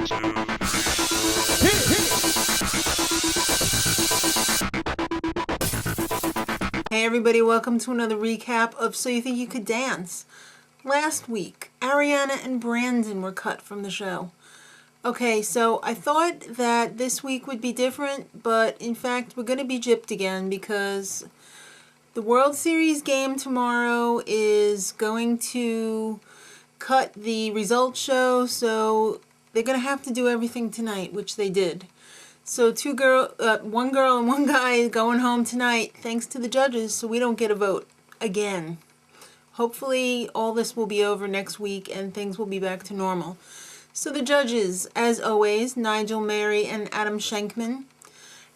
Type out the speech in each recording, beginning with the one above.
Hey everybody, welcome to another recap of So You Think You Could Dance. Last week, Ariana and Brandon were cut from the show. Okay, so I thought that this week would be different, but in fact we're going to be gypped again because the World Series game tomorrow is going to cut the results show, so they're going to have to do everything tonight, which they did. So one girl and one guy going home tonight, thanks to the judges, so we don't get a vote again. Hopefully all this will be over next week and things will be back to normal. So the judges, as always, Nigel, Mary, and Adam Shankman.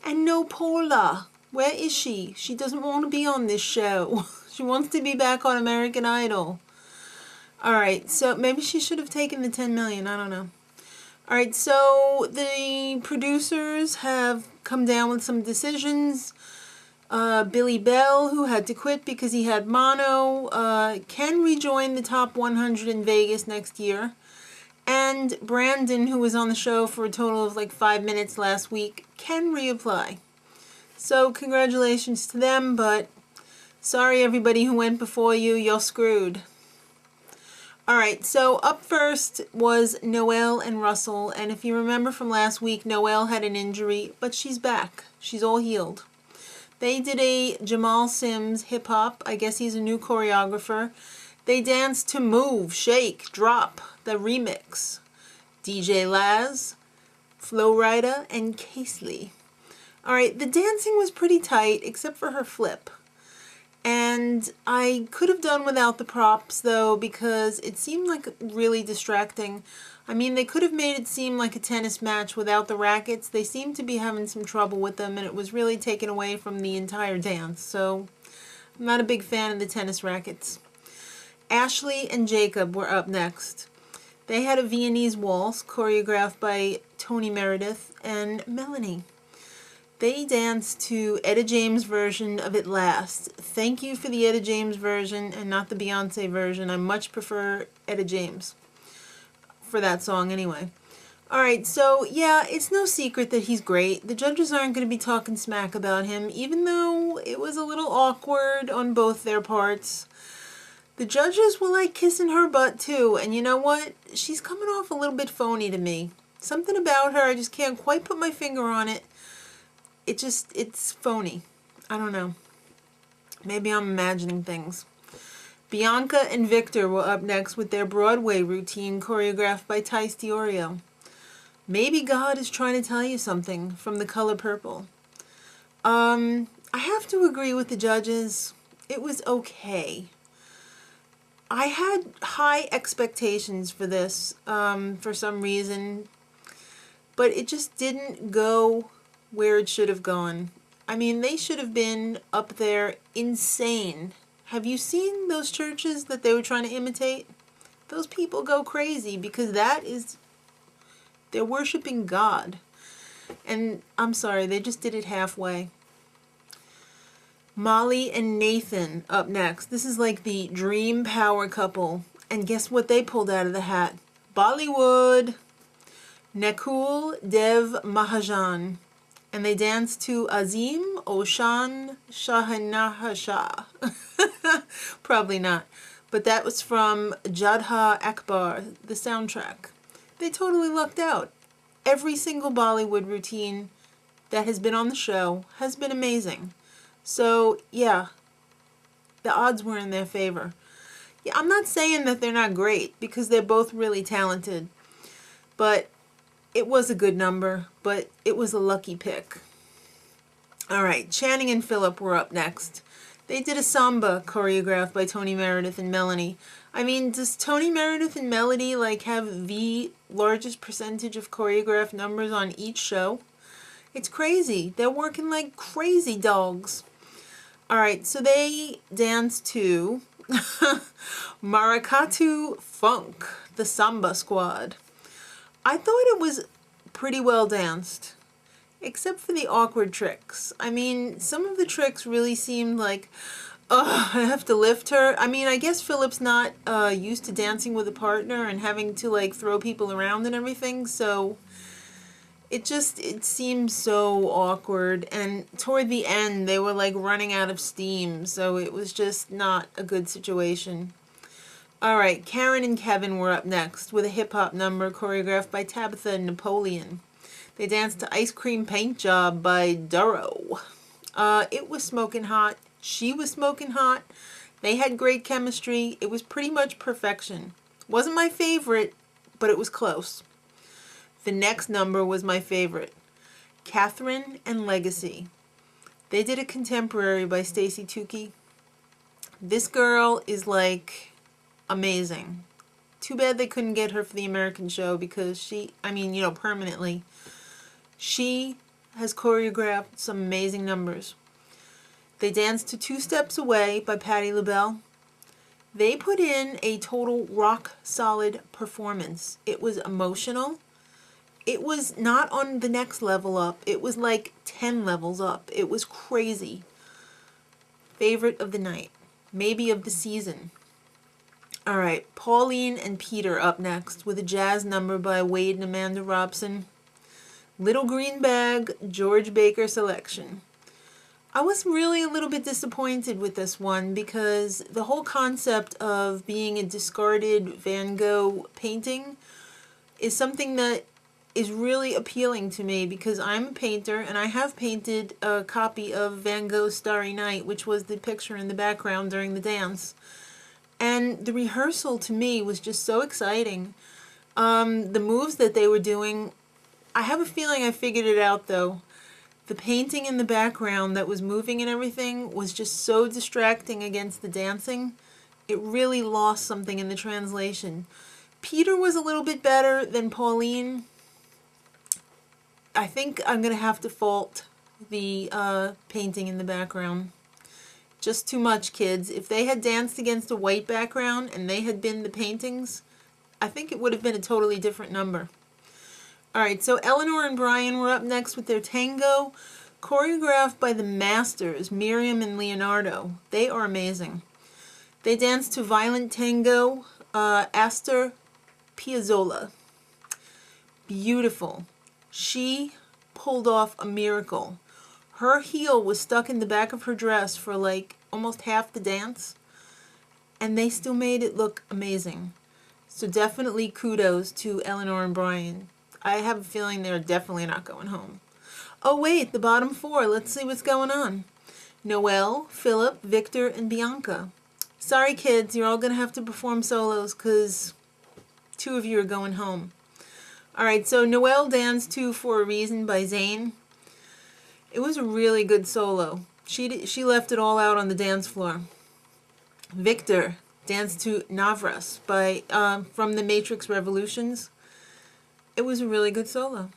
And no Paula. Where is she? She doesn't want to be on this show. She wants to be back on American Idol. Alright, so maybe she should have taken the 10 million, I don't know. Alright, so the producers have come down with some decisions. Billy Bell, who had to quit because he had mono, can rejoin the top 100 in Vegas next year. And Brandon, who was on the show for a total of like 5 minutes last week, can reapply. So congratulations to them, but sorry everybody who went before you, you're screwed. Alright, so up first was Noelle and Russell, and if you remember from last week, Noelle had an injury, but she's back. She's all healed. They did a Jamal Sims hip-hop. I guess he's a new choreographer. They danced to Move, Shake, Drop, the remix. DJ Laz, Flo Rida, and Ashleigh. Alright, the dancing was pretty tight, except for her flip. And I could have done without the props, though, because it seemed like really distracting. I mean, they could have made it seem like a tennis match without the rackets. They seemed to be having some trouble with them, and it was really taken away from the entire dance. So, I'm not a big fan of the tennis rackets. Ashleigh and Jakob were up next. They had a Viennese waltz choreographed by Meredith and Melanie. They danced to Etta James' version of It Last. Thank you for the Etta James version and not the Beyonce version. I much prefer Etta James for that song anyway. Alright, so yeah, it's no secret that he's great. The judges aren't going to be talking smack about him, even though it was a little awkward on both their parts. The judges were like kissing her butt too, and you know what? She's coming off a little bit phony to me. Something about her, I just can't quite put my finger on it. It's phony. I don't know. Maybe I'm imagining things. Bianca and Victor were up next with their Broadway routine choreographed by Tyce Diorio. Maybe God is trying to tell you something from The Color Purple. I have to agree with the judges. It was okay. I had high expectations for this for some reason, but it just didn't go where it should have gone. I mean, they should have been up there insane. Have you seen those churches that they were trying to imitate? Those people go crazy because they're worshiping God. And I'm sorry, they just did it halfway. Mollee and Nathan up next. This is like the dream power couple. And guess what they pulled out of the hat? Bollywood. Nakul, Dev, Mahajan. And they danced to Azeem, Shaan, Shahenshah. Probably not. But that was from Jadha Akbar, the soundtrack. They totally lucked out. Every single Bollywood routine that has been on the show has been amazing. So, yeah, the odds were in their favor. Yeah, I'm not saying that they're not great, because they're both really talented. But it was a good number, but it was a lucky pick. Alright, Channing and Philip were up next. They did a Samba choreographed by Meredith and Melanie. I mean, does Meredith and Melanie like have the largest percentage of choreographed numbers on each show? It's crazy. They're working like crazy dogs. Alright, so they danced to Maracatu Funk, the Samba squad. I thought it was pretty well danced, except for the awkward tricks. I mean, some of the tricks really seemed like, I have to lift her. I mean, I guess Philip's not used to dancing with a partner and having to like throw people around and everything, so it seems so awkward. And toward the end, they were like running out of steam, so it was just not a good situation. All right, Karen and Kevin were up next with a hip-hop number choreographed by Tabitha and Napoleon. They danced to Ice Cream Paint Job by Dorrough. It was smoking hot. She was smoking hot. They had great chemistry. It was pretty much perfection. Wasn't my favorite, but it was close. The next number was my favorite. Kathryn and Legacy. They did a contemporary by Stacey Tookey. This girl is like amazing. Too bad they couldn't get her for the American show because permanently. She has choreographed some amazing numbers. They danced to Two Steps Away by Patti LaBelle. They put in a total rock solid performance. It was emotional. It was not on the next level up. It was like 10 levels up. It was crazy. Favorite of the night. Maybe of the season. All right, Pauline and Peter up next with a jazz number by Wade and Amanda Robson. Little Green Bag, George Baker selection. I was really a little bit disappointed with this one because the whole concept of being a discarded Van Gogh painting is something that is really appealing to me because I'm a painter and I have painted a copy of Van Gogh's Starry Night, which was the picture in the background during the dance. And the rehearsal to me was just so exciting. The moves that they were doing, I have a feeling I figured it out though. The painting in the background that was moving and everything was just so distracting against the dancing. It really lost something in the translation. Peter was a little bit better than Pauline. I think I'm going to have to fault the painting in the background. Just too much, kids. If they had danced against a white background and they had been the paintings, I think it would have been a totally different number. All right, so Eleanor and Brian were up next with their tango, choreographed by the masters, Miriam and Leonardo. They are amazing. They danced to Violent Tango, Astor Piazzolla. Beautiful. She pulled off a miracle. Her heel was stuck in the back of her dress for like almost half the dance, and they still made it look amazing. So definitely kudos to Eleanor and Brian. I have a feeling they're definitely not going home. Oh wait, the bottom four. Let's see what's going on. Noelle, Philip, Victor, and Bianca. Sorry kids, you're all going to have to perform solos because 2 of you are going home. Alright, so Noelle danced to For a Reason by Zayn. It was a really good solo. She left it all out on the dance floor. Victor danced to Navras by from the Matrix Revolutions. It was a really good solo.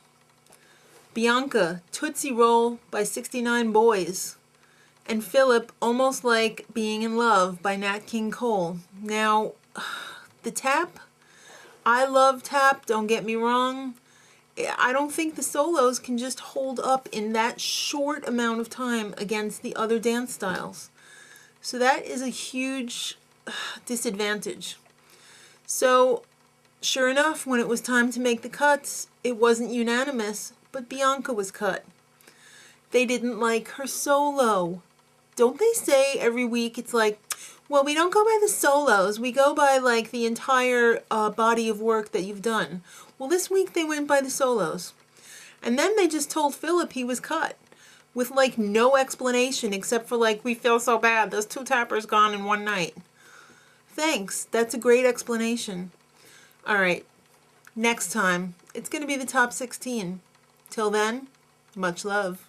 Bianca, Tootsie Roll by 69 Boys. And Philip, Almost Like Being in Love by Nat King Cole. Now, the tap, I love tap, don't get me wrong. I don't think the solos can just hold up in that short amount of time against the other dance styles. So that is a huge disadvantage. So, sure enough, when it was time to make the cuts, it wasn't unanimous, but Bianca was cut. They didn't like her solo. Don't they say every week it's like, well, we don't go by the solos, we go by like the entire body of work that you've done. Well, this week they went by the solos. And then they just told Philip he was cut with like no explanation except for like, we feel so bad, those 2 tappers gone in one night. Thanks, that's a great explanation. All right, next time, it's going to be the top 16. Till then, much love.